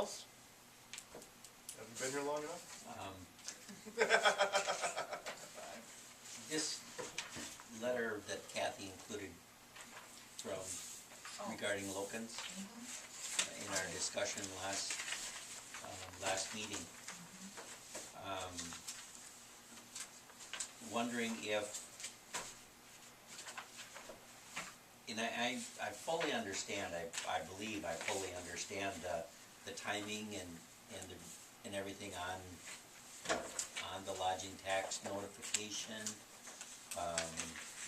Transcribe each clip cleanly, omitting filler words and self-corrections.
else? Haven't been here long enough? This letter that Kathy included from regarding Locums in our discussion last meeting. Wondering if, and I fully understand, I believe I fully understand the timing and everything on the lodging tax notification,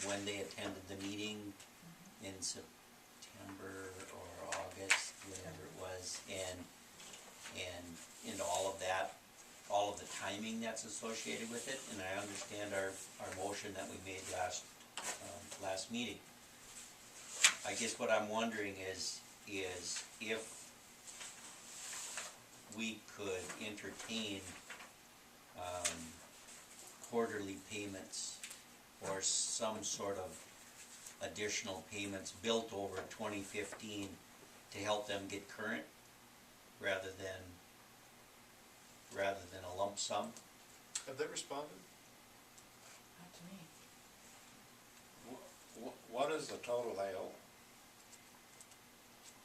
when they attended the meeting in September or August, whatever it was, and all of that, all of the timing that's associated with it, and I understand our motion that we made last meeting. I guess what I'm wondering is if we could entertain quarterly payments or some sort of additional payments built over 2015 to help them get current rather than a lump sum. Have they responded? Not to me. What is the total they owe?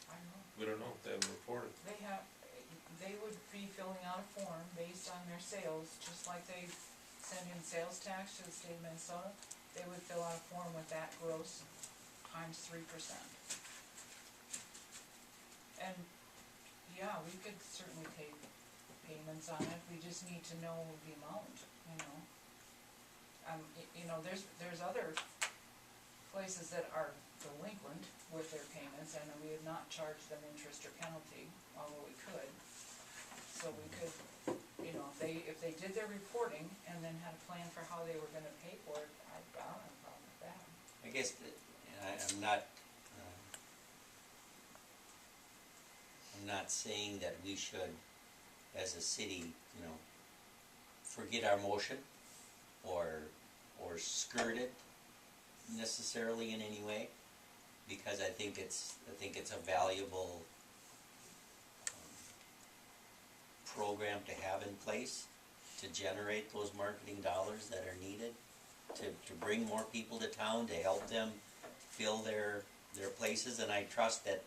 I don't know. We don't know, they haven't reported. They would be filling out a form based on their sales, just like they send in sales tax to the state of Minnesota. They would fill out a form with that gross times 3%. And yeah, we could certainly take payments on it, we just need to know the amount, you know. You know, there's other places that are delinquent with their payments, and we have not charged them interest or penalty, although we could. So we could, you know, if they did their reporting and then had a plan for how they were gonna pay for it, I don't have a problem with that. I guess I'm not saying that we should, as a city, you know, forget our motion or skirt it necessarily in any way, because I think it's a valuable program to have in place to generate those marketing dollars that are needed to bring more people to town, to help them fill their places, and I trust that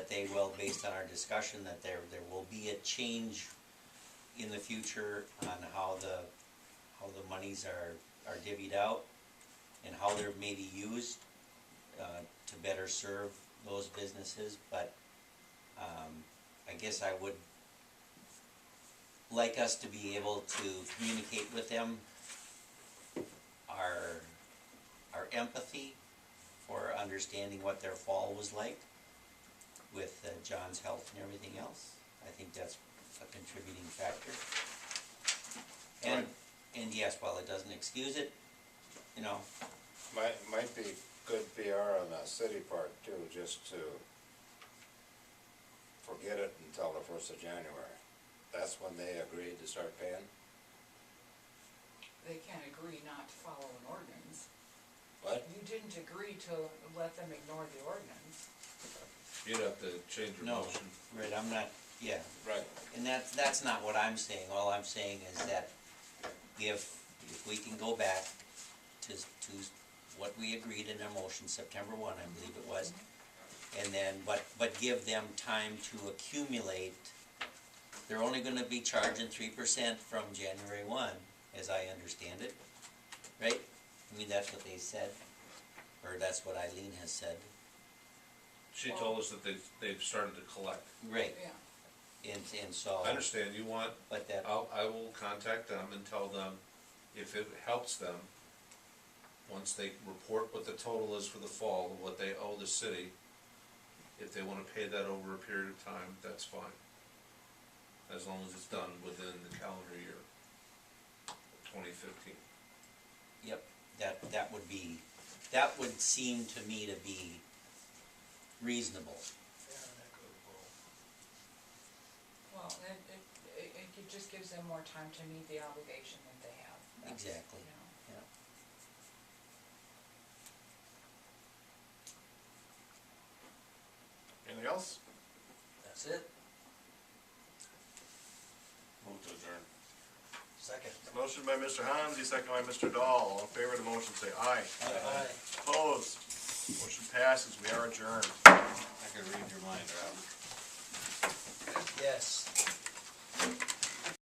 they will, based on our discussion, that there will be a change in the future on how the monies are divvied out and how they're maybe used to better serve those businesses. But I guess I would like us to be able to communicate with them our empathy for understanding what their fall was like with John's health and everything else. I think that's a contributing factor. And yes, while it doesn't excuse it, you know. Might be good PR on the city part too, just to forget it until the 1st of January. That's when they agreed to start paying? They can't agree not to follow an ordinance. What? You didn't agree to let them ignore the ordinance. You'd have to change your motion. Right, I'm not, yeah. Right. And that's not what I'm saying. All I'm saying is that if we can go back to what we agreed in our motion, September 1, I believe it was, and then, but give them time to accumulate. They're only gonna be charging 3% from January 1, as I understand it, right? I mean, that's what they said, or that's what Eileen has said. She told us that they've started to collect. Right. Yeah. And so. I understand, you want, But that. I will contact them and tell them if it helps them, once they report what the total is for the fall, what they owe the city, if they wanna pay that over a period of time, that's fine. As long as it's done within the calendar year, 2015. Yep, that would seem to me to be reasonable. Well, it just gives them more time to meet the obligation that they have. That's, Exactly. you know. Yeah. Anything else? That's it. Motion by Mr. Hansi, second by Mr. Dahl. All in favor of the motion, say aye. Aye. Opposed? Motion passes. We are adjourned. I can